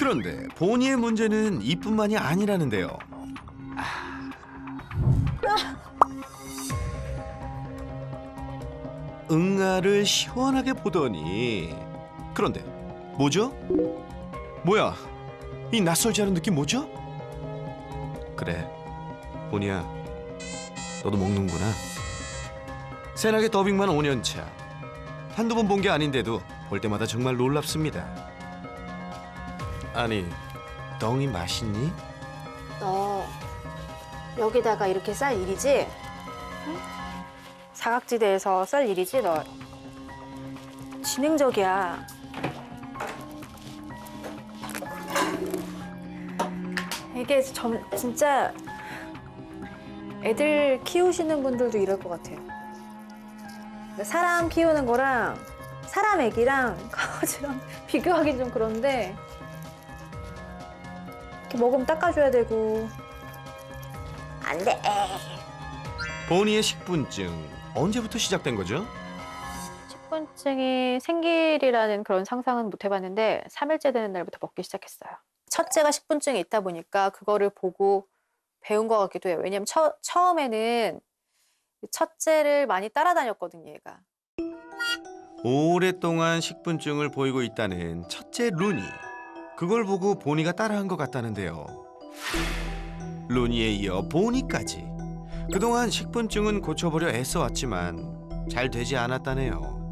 그런데 보니의 문제는 이뿐만이 아니라는데요. 응아를 시원하게 보더니 그런데 뭐죠? 뭐야? 이 낯설지 않은 느낌 뭐죠? 그래, 보니야, 너도 먹는구나. 새나게 더빙만 5년 차. 한두 번 본 게 아닌데도 볼 때마다 정말 놀랍습니다. 아니, 덩이 맛있니? 너 여기다가 이렇게 쌀 일이지? 응? 사각지대에서 쌀 일이지 너. 지능적이야. 이게 진짜 애들 키우시는 분들도 이럴 것 같아요. 사람 키우는 거랑 사람 애기랑 강아지랑 비교하기 좀 그런데 이렇게 먹으면 닦아줘야 되고 안 돼. 보니의 식분증 언제부터 시작된 거죠? 식분증이 생길이라는 그런 상상은 못 해봤는데 3일째 되는 날부터 먹기 시작했어요. 첫째가 식분증이 있다 보니까 그거를 보고 배운 것 같기도 해요. 왜냐면 처음에는 첫째를 많이 따라다녔거든요, 얘가. 오랫동안 식분증을 보이고 있다는 첫째 루니. 그걸 보고 보니가 따라한 것 같다는데요. 루니에 이어 보니까지. 그동안 식분증은 고쳐보려 애써왔지만 잘 되지 않았다네요.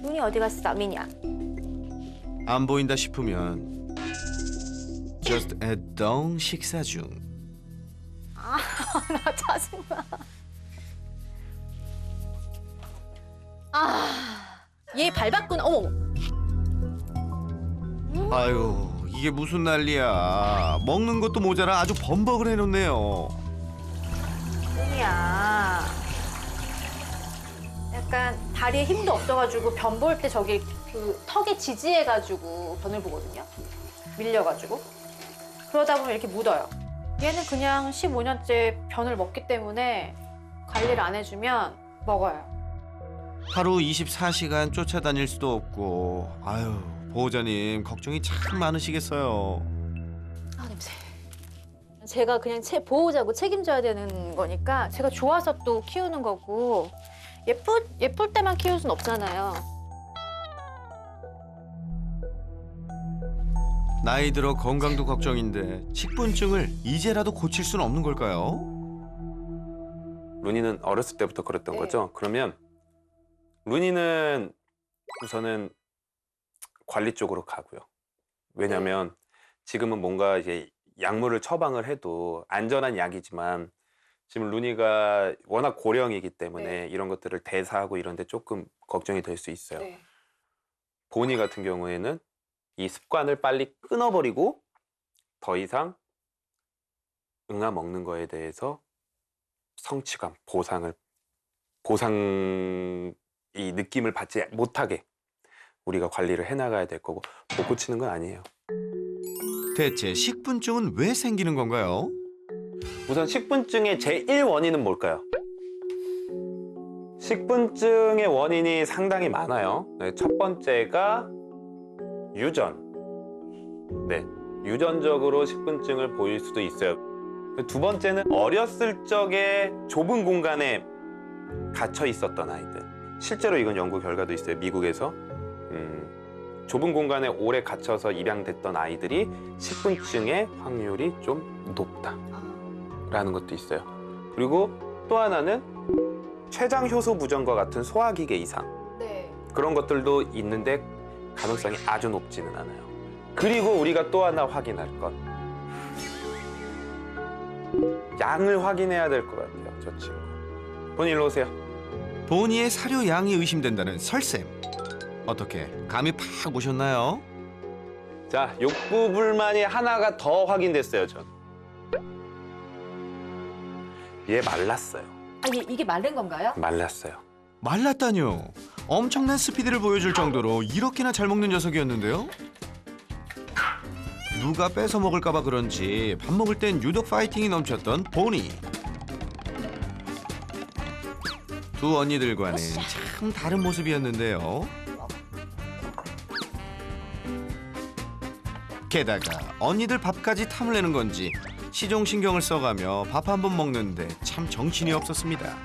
눈이 어디 갔어, 미니야? 안 보인다 싶으면 just at dawn 식사 중. 나 짜증나. 얘 밟았구나. 어머. 아유, 이게 무슨 난리야. 먹는 것도 모자라 아주 범벅을 해놓네요. 눈이야. 약간 다리에 힘도 없어가지고 변 볼 때 저기 그 턱에 지지해가지고 변을 보거든요. 밀려가지고. 그러다 보면 이렇게 묻어요. 얘는 그냥 15년째 변을 먹기 때문에 관리를 안 해주면 먹어요. 하루 24시간 쫓아다닐 수도 없고. 아유, 보호자님 걱정이 참 많으시겠어요. 아, 냄새. 제가 그냥 보호자고 책임져야 되는 거니까 제가 좋아서 또 키우는 거고 예쁠 때만 키울 순 없잖아요. 나이 들어 건강도 걱정인데 식분증을 이제라도 고칠 수는 없는 걸까요? 루니는 어렸을 때부터 그랬던 네. 거죠? 그러면 루니는 우선은 관리 쪽으로 가고요. 왜냐하면 지금은 뭔가 이제 약물을 처방을 해도 안전한 약이지만 지금 루니가 워낙 고령이기 때문에 네. 이런 것들을 대사하고 이런 데 조금 걱정이 될 수 있어요. 네. 보니 같은 경우에는 이 습관을 빨리 끊어버리고 더 이상 응아 먹는 거에 대해서 성취감, 이 느낌을 받지 못하게 우리가 관리를 해나가야 될 거고 못 고치는 건 아니에요. 대체 식분증은 왜 생기는 건가요? 우선 식분증의 제1원인은 뭘까요? 식분증의 원인이 상당히 많아요. 네, 첫 번째가 유전. 네, 유전적으로 식분증을 보일 수도 있어요. 두 번째는 어렸을 적에 좁은 공간에 갇혀 있었던 아이들. 실제로 이건 연구 결과도 있어요. 미국에서 좁은 공간에 오래 갇혀서 입양됐던 아이들이 식분증의 확률이 좀 높다라는 것도 있어요. 그리고 또 하나는 췌장 효소 부전과 같은 소화기계 이상. 네. 그런 것들도 있는데 가능성이 아주 높지는 않아요. 그리고 우리가 또 하나 확인할 것. 양을 확인해야 될 것 같아요, 저 친구. 본인 일로 오세요. 보니의 사료 양이 의심된다는 설쌤. 어떻게 감이 팍 오셨나요? 자, 욕구 불만이 하나가 더 확인됐어요, 전. 얘 말랐어요. 이게 마른 건가요? 말랐어요. 말랐다뇨. 엄청난 스피드를 보여줄 정도로 이렇게나 잘 먹는 녀석이었는데요. 누가 뺏어 먹을까 봐 그런지 밥 먹을 땐 유독 파이팅이 넘쳤던 보니. 두 언니들과는 참 다른 모습이었는데요. 게다가 언니들 밥까지 탐을 내는 건지 시종신경을 써가며 밥 한 번 먹는데 참 정신이 없었습니다.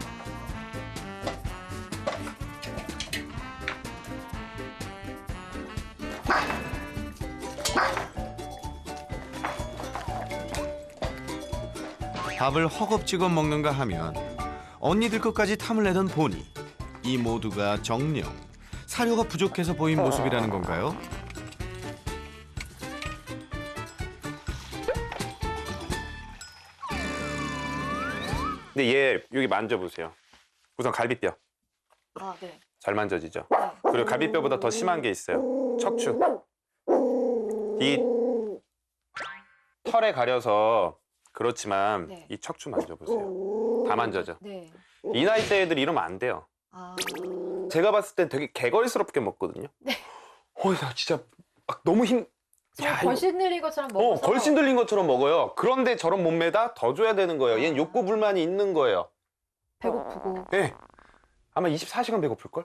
밥을 허겁지겁 먹는가 하면 언니들 것까지 탐을 내던 보니 이 모두가 정녕 사료가 부족해서 보인 모습이라는 건가요? 근데 얘 여기 만져보세요. 우선 갈비뼈 아, 네. 잘 만져지죠? 네. 그리고 갈비뼈보다 더 심한 게 있어요. 척추. 이 털에 가려서 그렇지만 네. 이 척추 만져보세요. 다 만져져. 네. 이 나이대 애들 이러면 안 돼요. 아, 제가 봤을 땐 되게 개걸스럽게 먹거든요. 네. 나 진짜 막 너무 정말 이거- 걸신 들린 것처럼 먹어서. 걸신 들린 것처럼 먹어요. 그런데 저런 몸매다 더 줘야 되는 거예요. 얘는 욕구 불만이 있는 거예요. 배고프고. 네. 아마 24시간 배고플걸?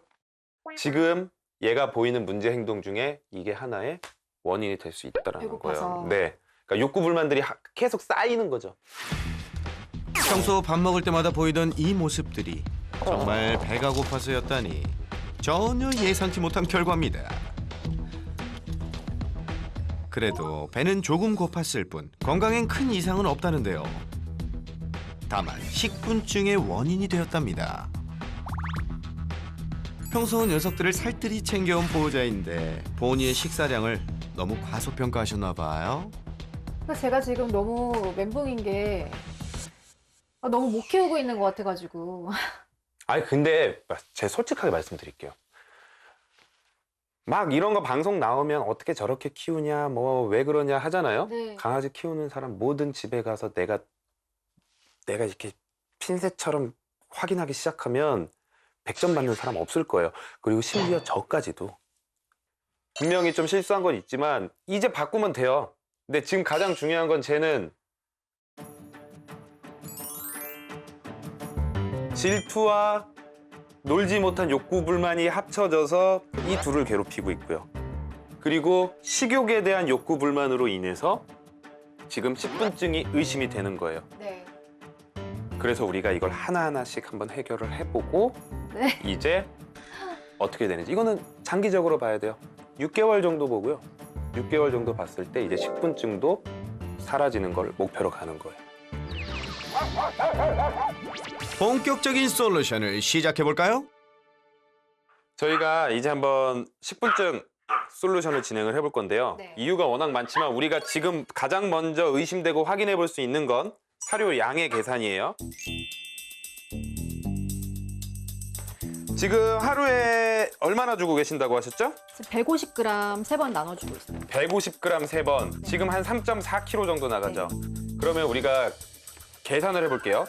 지금 얘가 보이는 문제 행동 중에 이게 하나의 원인이 될 수 있다는 배고파서. 거예요. 네. 그러니까 욕구 불만들이 계속 쌓이는 거죠. 평소 밥 먹을 때마다 보이던 이 모습들이 정말 배가 고파서였다니 전혀 예상치 못한 결과입니다. 그래도 배는 조금 고팠을 뿐 건강엔 큰 이상은 없다는데요. 다만 식분증의 원인이 되었답니다. 평소 녀석들을 살뜰히 챙겨온 보호자인데 보니의 식사량을 너무 과소평가하셨나 봐요. 그래서 제가 지금 너무 멘붕인 게 너무 못 키우고 있는 것 같아가지고. 아니 근데 제가 솔직하게 말씀드릴게요. 막 이런 거 방송 나오면 어떻게 저렇게 키우냐 뭐 왜 그러냐 하잖아요. 네. 강아지 키우는 사람 모든 집에 가서 내가 이렇게 핀셋처럼 확인하기 시작하면 100점 받는 사람 없을 거예요. 그리고 심지어 저까지도 분명히 좀 실수한 건 있지만 이제 바꾸면 돼요. 근데 지금 가장 중요한 건 쟤는 질투와 놀지 못한 욕구 불만이 합쳐져서 이 둘을 괴롭히고 있고요. 그리고 식욕에 대한 욕구 불만으로 인해서 지금 식분증이 의심이 되는 거예요. 네. 그래서 우리가 이걸 하나하나씩 한번 해결을 해보고 네. 이제 어떻게 되는지 이거는 장기적으로 봐야 돼요. 6개월 정도 보고요. 6개월 정도 봤을 때 이제 식분증도 사라지는 걸 목표로 가는 거예요. 본격적인 솔루션을 시작해볼까요? 저희가 이제 한번 식분증 솔루션을 진행을 해볼 건데요. 네. 이유가 워낙 많지만 우리가 지금 가장 먼저 의심되고 확인해 볼 수 있는 건 사료 양의 계산이에요. 지금 하루에 얼마나 주고 계신다고 하셨죠? 150g 3번 나눠주고 있어요. 150g 3번. 지금 한 3.4kg 정도 나가죠. 그러면 우리가 계산을 해볼게요.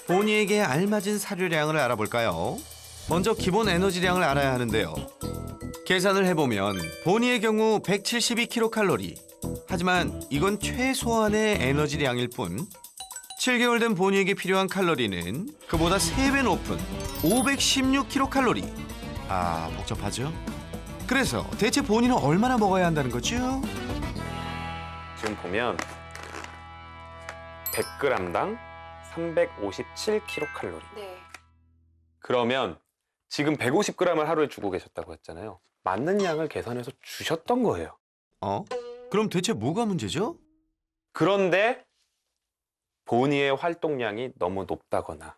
보니에게 알맞은 사료량을 알아볼까요? 먼저 기본 에너지량을 알아야 하는데요. 계산을 해보면 보니의 경우 172kcal. 하지만 이건 최소한의 에너지량일 뿐 7개월 된 보니에게 필요한 칼로리는 그보다 3배 높은 516kcal. 아, 복잡하죠? 그래서 대체 보니는 얼마나 먹어야 한다는 거죠? 지금 보면 100g당 357kcal. 네. 그러면 지금 150g을 하루에 주고 계셨다고 했잖아요. 맞는 양을 계산해서 주셨던 거예요. 그럼 대체 뭐가 문제죠? 그런데 보니의 활동량이 너무 높다거나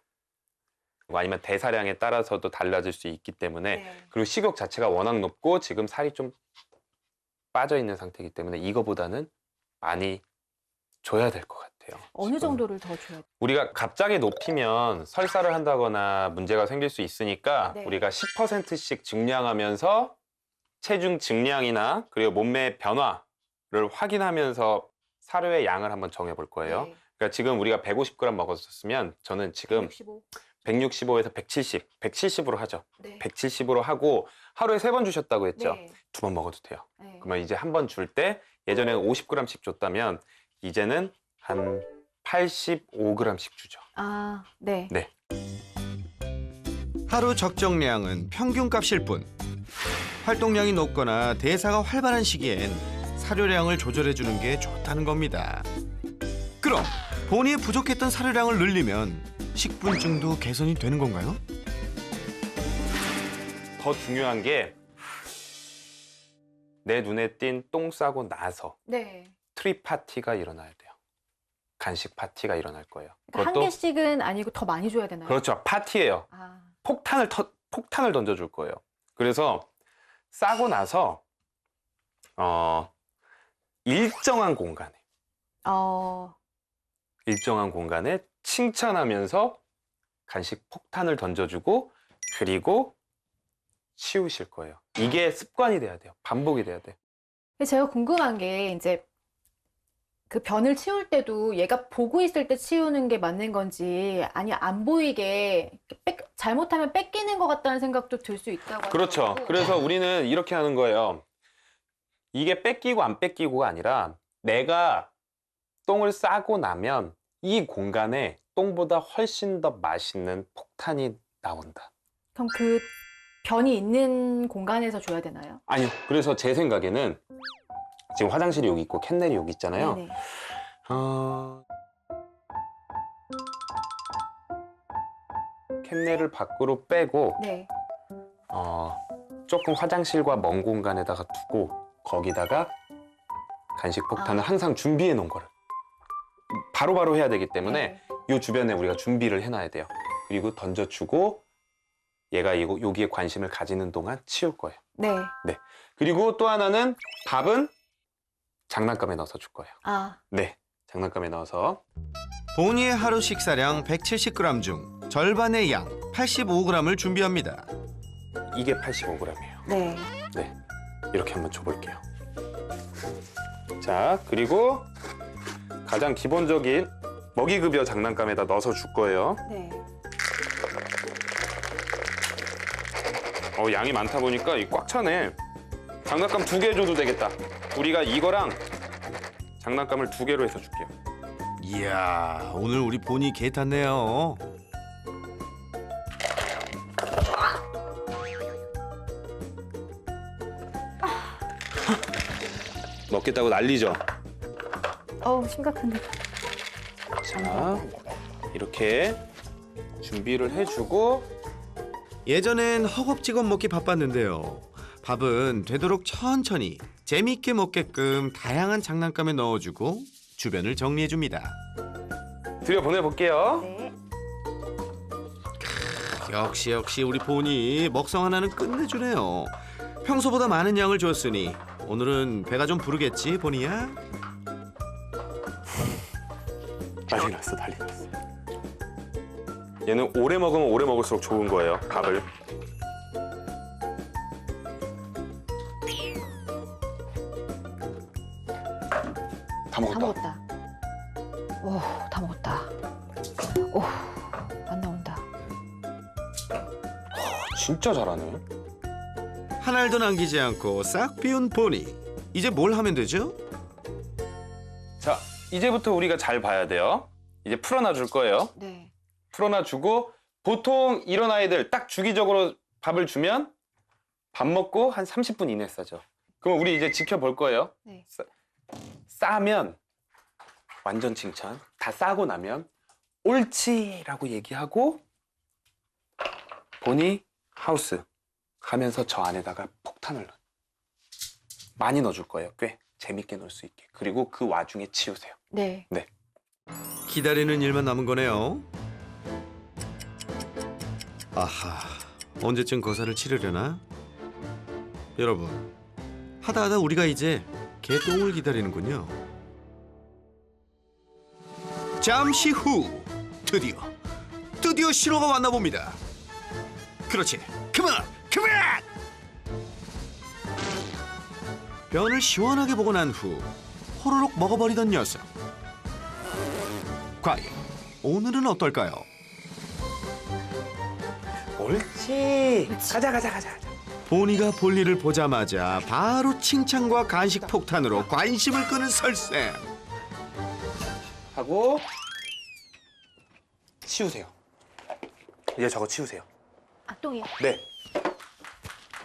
아니면 대사량에 따라서도 달라질 수 있기 때문에 네. 그리고 식욕 자체가 워낙 높고 지금 살이 좀 빠져 있는 상태이기 때문에 이거보다는 많이 줘야 될 것 같아요. 어느 지금. 정도를 더 줘야 돼요? 우리가 갑자기 높이면 설사를 한다거나 문제가 생길 수 있으니까 네. 우리가 10%씩 증량하면서 체중 증량이나 그리고 몸매 변화를 확인하면서 사료의 양을 한번 정해 볼 거예요. 네. 그러니까 지금 우리가 150g 먹었었으면 저는 지금 65. 165에서 170, 170으로 하죠. 네. 170으로 하고 하루에 3번 주셨다고 했죠. 네. 2번 먹어도 돼요. 네. 그러면 이제 한 번 줄 때 예전에는 50g씩 줬다면 이제는 한 85g씩 주죠. 아, 네. 네. 하루 적정량은 평균값일 뿐 활동량이 높거나 대사가 활발한 시기엔 사료량을 조절해 주는 게 좋다는 겁니다. 그럼 보니의 부족했던 사료량을 늘리면 식분증도 개선이 되는 건가요? 더 중요한 게 내 눈에 띈 똥 싸고 나서 네. 트리 파티가 일어나야 돼요. 간식 파티가 일어날 거예요. 그러니까 한 개씩은 아니고 더 많이 줘야 되나요? 그렇죠. 파티예요. 아, 폭탄을 던져줄 거예요. 그래서 싸고 나서 일정한 공간에 칭찬하면서 간식 폭탄을 던져주고 그리고 치우실 거예요. 이게 습관이 돼야 돼요. 반복이 돼야 돼요. 근데 제가 궁금한 게 이제 그 변을 치울 때도 얘가 보고 있을 때 치우는 게 맞는 건지 아니 안 보이게 잘못하면 뺏기는 것 같다는 생각도 들 수 있다고 그렇죠. 하더라고요. 그래서 우리는 이렇게 하는 거예요. 이게 뺏기고 안 뺏기고가 아니라 내가 똥을 싸고 나면 이 공간에 똥보다 훨씬 더 맛있는 폭탄이 나온다. 그럼 그 변이 있는 공간에서 줘야 되나요? 아니요. 그래서 제 생각에는 지금 화장실이 여기 있고 캔넬이 여기 있잖아요. 네네. 캔넬을 밖으로 빼고 네. 조금 화장실과 먼 공간에다가 두고 거기다가 간식 폭탄을 항상 준비해 놓은 거를 바로바로 해야 되기 때문에 네. 이 주변에 우리가 준비를 해놔야 돼요. 그리고 던져주고 얘가 여기에 관심을 가지는 동안 치울 거예요. 네. 그리고 또 하나는 밥은 장난감에 넣어서 줄 거예요. 아, 네, 장난감에 넣어서. 보니의 하루 식사량 170g 중 절반의 양 85g을 준비합니다. 이게 85g이에요. 네. 네, 이렇게 한번 줘볼게요. 자, 그리고 가장 기본적인 먹이급여 장난감에다 넣어서 줄 거예요. 네. 양이 많다 보니까 꽉 차네. 장난감 2개 줘도 되겠다. 우리가 이거랑 장난감을 2개로 해서 줄게요. 이야, 오늘 우리 보니 개 탔네요. 먹겠다고 난리죠? 어우, 심각한데. 자, 이렇게 준비를 해주고 예전엔 허겁지겁 먹기 바빴는데요. 밥은 되도록 천천히 재미있게 먹게끔 다양한 장난감에 넣어주고 주변을 정리해줍니다. 들여보내볼게요. 네. 역시 우리 보니 먹성 하나는 끝내주네요. 평소보다 많은 양을 줬으니 오늘은 배가 좀 부르겠지, 보니야? 난리 났어. 얘는 오래 먹으면 오래 먹을수록 좋은 거예요, 밥을. 다 먹었다. 다 먹었다. 오, 다 먹었다. 오, 안 나온다. 진짜 잘하네. 한 알도 남기지 않고 싹 비운 보니. 이제 뭘 하면 되죠? 자, 이제부터 우리가 잘 봐야 돼요. 이제 풀어놔 줄 거예요. 네. 풀어놔 주고 보통 이런 아이들 딱 주기적으로 밥을 주면 밥 먹고 한 30분 이내에 싸죠. 그럼 우리 이제 지켜볼 거예요. 네. 싸면 완전 칭찬. 다 싸고 나면 옳지라고 얘기하고 보니 하우스 하면서 저 안에다가 폭탄을 넣어. 많이 넣어줄 거예요. 꽤 재밌게 넣을 수 있게. 그리고 그 와중에 치우세요. 네. 기다리는 일만 남은 거네요. 아하, 언제쯤 거사를 치르려나? 여러분, 하다 우리가 이제 개똥을 기다리는군요. 잠시 후 드디어 신호가 왔나 봅니다. 그렇지, 그만! 변을 시원하게 보고 난 후 호로록 먹어버리던 녀석. 과연 오늘은 어떨까요? 옳지. 가자. 보니가 볼일을 보자마자 바로 칭찬과 간식 폭탄으로 관심을 끄는 설쌤. 하고 치우세요. 이제 저거 치우세요. 아, 똥이요? 네.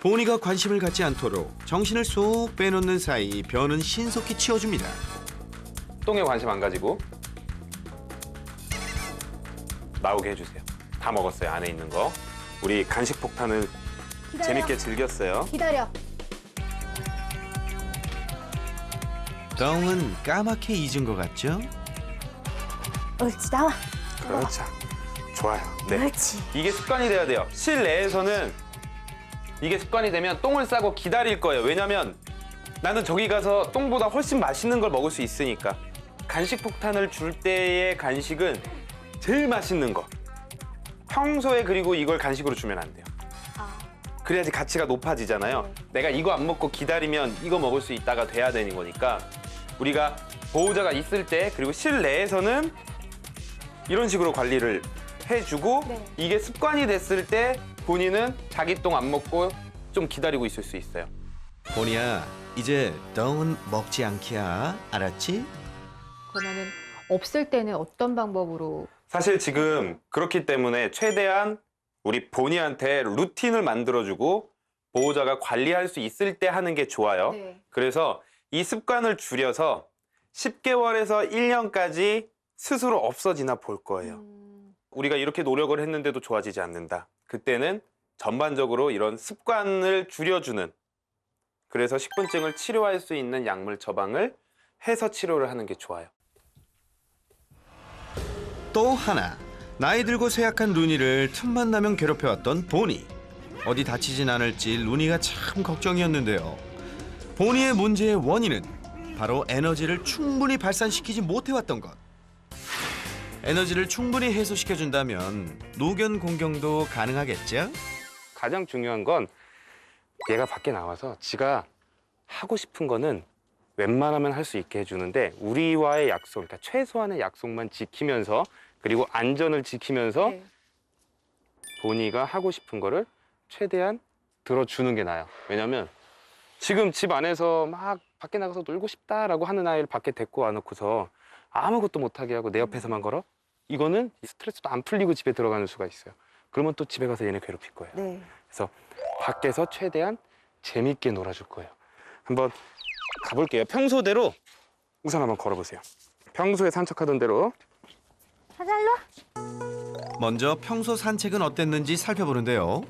보니가 관심을 갖지 않도록 정신을 쏙 빼놓는 사이 변은 신속히 치워줍니다. 똥에 관심 안 가지고 나오게 해주세요. 다 먹었어요, 안에 있는 거. 우리 간식 폭탄을 기다려. 재밌게 즐겼어요. 기다려. 덩은 까맣게 잊은 것 같죠? 옳지, 나와. 그렇죠. 좋아요. 네. 옳지. 이게 습관이 돼야 돼요. 실내에서는 이게 습관이 되면 똥을 싸고 기다릴 거예요. 왜냐면 나는 저기 가서 똥보다 훨씬 맛있는 걸 먹을 수 있으니까. 간식 폭탄을 줄 때의 간식은 제일 맛있는 거. 평소에 그리고 이걸 간식으로 주면 안 돼요. 아, 그래야지 가치가 높아지잖아요. 네. 내가 이거 안 먹고 기다리면 이거 먹을 수 있다가 돼야 되는 거니까 우리가 보호자가 있을 때 그리고 실내에서는 이런 식으로 관리를 해주고 네. 이게 습관이 됐을 때 본인은 자기 똥 안 먹고 좀 기다리고 있을 수 있어요. 보니야, 이제 덩은 먹지 않기야. 알았지? 그러면은 없을 때는 어떤 방법으로? 사실 지금 그렇기 때문에 최대한 우리 본이한테 루틴을 만들어주고 보호자가 관리할 수 있을 때 하는 게 좋아요. 네. 그래서 이 습관을 줄여서 10개월에서 1년까지 스스로 없어지나 볼 거예요. 우리가 이렇게 노력을 했는데도 좋아지지 않는다. 그때는 전반적으로 이런 습관을 줄여주는, 그래서 식분증을 치료할 수 있는 약물 처방을 해서 치료를 하는 게 좋아요. 또 하나, 나이 들고 쇠약한 루니를 틈만 나면 괴롭혀왔던 보니. 어디 다치진 않을지 루니가 참 걱정이었는데요. 보니의 문제의 원인은 바로 에너지를 충분히 발산시키지 못해왔던 것. 에너지를 충분히 해소시켜준다면 노견 공경도 가능하겠죠? 가장 중요한 건 얘가 밖에 나와서 지가 하고 싶은 거는 웬만하면 할 수 있게 해주는데 우리와의 약속, 그러니까 최소한의 약속만 지키면서 그리고 안전을 지키면서 네. 본이가 하고 싶은 거를 최대한 들어주는 게 나아요. 왜냐면 지금 집 안에서 막 밖에 나가서 놀고 싶다라고 하는 아이를 밖에 데리고 와놓고서 아무것도 못하게 하고 내 옆에서만 걸어? 이거는 스트레스도 안 풀리고 집에 들어가는 수가 있어요. 그러면 또 집에 가서 얘네 괴롭힐 거예요. 네. 그래서 밖에서 최대한 재밌게 놀아줄 거예요. 한번 가볼게요. 평소대로 우선 한번 걸어보세요. 평소에 산책하던 대로. 사잘로? 먼저 평소 산책은 어땠는지 살펴보는데요.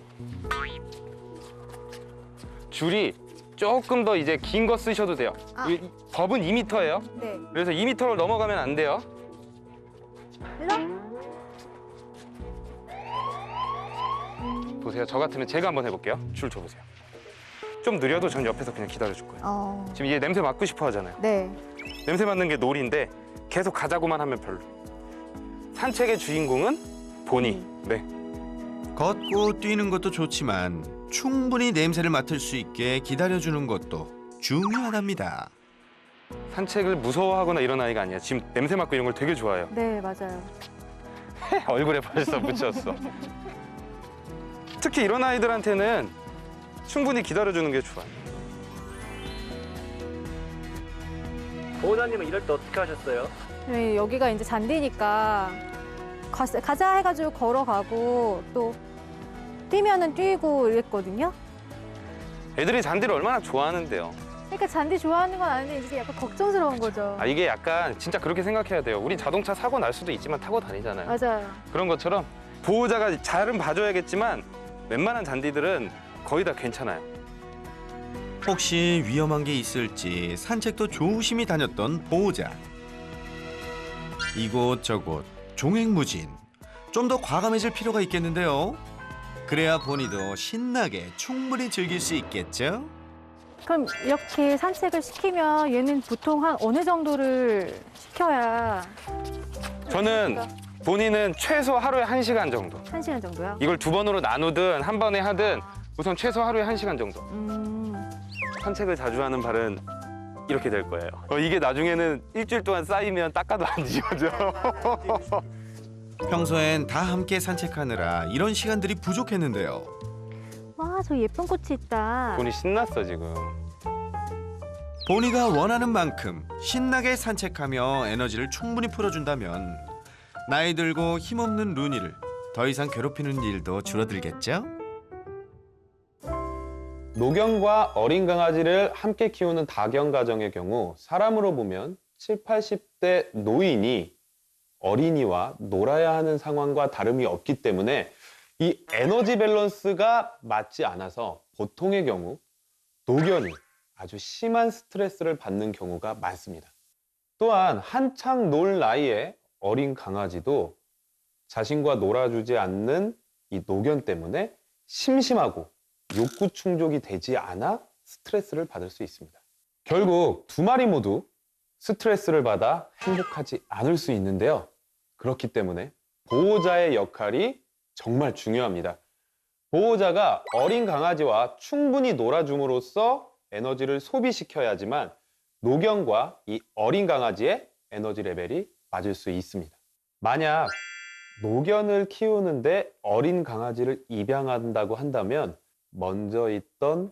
줄이 조금 더 이제 긴 거 쓰셔도 돼요. 아. 이 법은 2m예요. 네. 그래서 2m를 넘어가면 안 돼요. 일로? 보세요. 저 같으면 제가 한번 해볼게요. 줄 줘보세요. 좀 느려도 전 옆에서 그냥 기다려줄 거예요. 지금 얘 냄새 맡고 싶어 하잖아요. 네. 냄새 맡는 게 놀인데 계속 가자고만 하면 별로. 산책의 주인공은 보니. 네. 걷고 뛰는 것도 좋지만 충분히 냄새를 맡을 수 있게 기다려주는 것도 중요하답니다. 산책을 무서워하거나 이런 아이가 아니야. 지금 냄새 맡고 이런 걸 되게 좋아해요. 네, 맞아요. 얼굴에 벌써 묻혔어. 특히 이런 아이들한테는 충분히 기다려주는 게 좋아요. 보호자님은 이럴 때 어떻게 하셨어요? 네, 여기가 이제 잔디니까 가자 해가지고 걸어가고 또 뛰면은 뛰고 이랬거든요. 애들이 잔디를 얼마나 좋아하는데요. 그러니까 잔디 좋아하는 건 아닌데 이제 약간 걱정스러운 거죠. 아, 이게 약간 진짜 그렇게 생각해야 돼요. 우리 자동차 사고 날 수도 있지만 타고 다니잖아요. 맞아요. 그런 것처럼 보호자가 잘은 봐줘야겠지만 웬만한 잔디들은 거의 다 괜찮아요. 혹시 위험한 게 있을지 산책도 조심히 다녔던 보호자. 이곳저곳 종횡무진. 좀 더 과감해질 필요가 있겠는데요. 그래야 보니도 신나게 충분히 즐길 수 있겠죠? 그럼 이렇게 산책을 시키면 얘는 보통 한 어느 정도를 시켜야 저는 본인은 최소 하루에 1시간 정도. 1시간 정도요? 이걸 2번으로 나누든 한 번에 하든 우선 최소 하루에 1시간 정도. 산책을 자주 하는 발은 이렇게 될 거예요. 이게 나중에는 일주일 동안 쌓이면 닦아도 안 지워져. 평소엔 다 함께 산책하느라 이런 시간들이 부족했는데요. 와, 저 예쁜 꽃이 있다. 본이 신났어 지금. 보니가 원하는 만큼 신나게 산책하며 에너지를 충분히 풀어준다면 나이 들고 힘없는 루니를 더 이상 괴롭히는 일도 줄어들겠죠? 노견과 어린 강아지를 함께 키우는 다견 가정의 경우 사람으로 보면 7, 80대 노인이 어린이와 놀아야 하는 상황과 다름이 없기 때문에 이 에너지 밸런스가 맞지 않아서 보통의 경우 노견이 아주 심한 스트레스를 받는 경우가 많습니다. 또한 한창 놀 나이에 어린 강아지도 자신과 놀아주지 않는 이 노견 때문에 심심하고 욕구 충족이 되지 않아 스트레스를 받을 수 있습니다. 결국 두 마리 모두 스트레스를 받아 행복하지 않을 수 있는데요. 그렇기 때문에 보호자의 역할이 정말 중요합니다. 보호자가 어린 강아지와 충분히 놀아줌으로써 에너지를 소비시켜야지만 노견과 이 어린 강아지의 에너지 레벨이 맞을 수 있습니다. 만약 노견을 키우는데 어린 강아지를 입양한다고 한다면 먼저 있던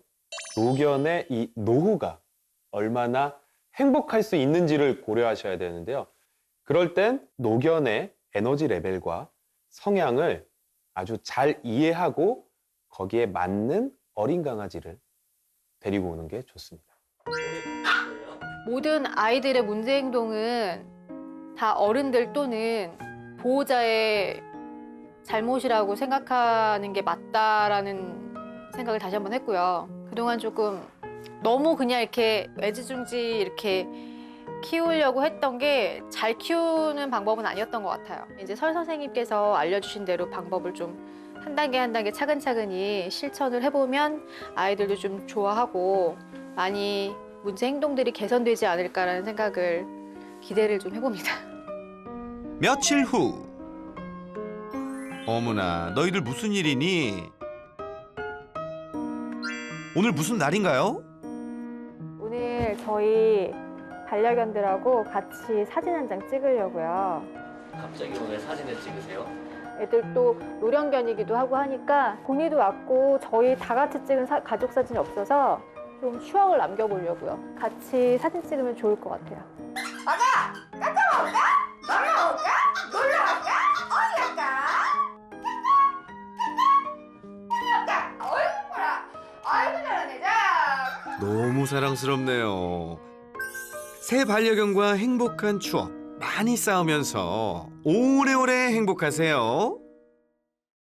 노견의 이 노후가 얼마나 행복할 수 있는지를 고려하셔야 되는데요. 그럴 땐 노견의 에너지 레벨과 성향을 아주 잘 이해하고 거기에 맞는 어린 강아지를 데리고 오는 게 좋습니다. 모든 아이들의 문제 행동은 다 어른들 또는 보호자의 잘못이라고 생각하는 게 맞다라는 생각을 다시 한번 했고요. 그동안 조금 너무 그냥 이렇게 애지중지 이렇게 키우려고 했던 게 잘 키우는 방법은 아니었던 것 같아요. 이제 설 선생님께서 알려주신 대로 방법을 좀 한 단계 한 단계 차근차근히 실천을 해보면 아이들도 좀 좋아하고 많이 문제 행동들이 개선되지 않을까라는 생각을 기대를 좀 해봅니다. 며칠 후. 어머나, 너희들 무슨 일이니? 오늘 무슨 날인가요? 오늘 저희 반려견들하고 같이 사진 한 장 찍으려고요. 갑자기 오늘 사진을 찍으세요? 애들도 노령견이기도 하고 하니까 본이도 왔고 저희 다 같이 찍은 가족 사진이 없어서 좀 추억을 남겨보려고요. 같이 사진 찍으면 좋을 것 같아요. 너무 사랑스럽네요. 새 반려견과 행복한 추억 많이 쌓으면서 오래오래 행복하세요.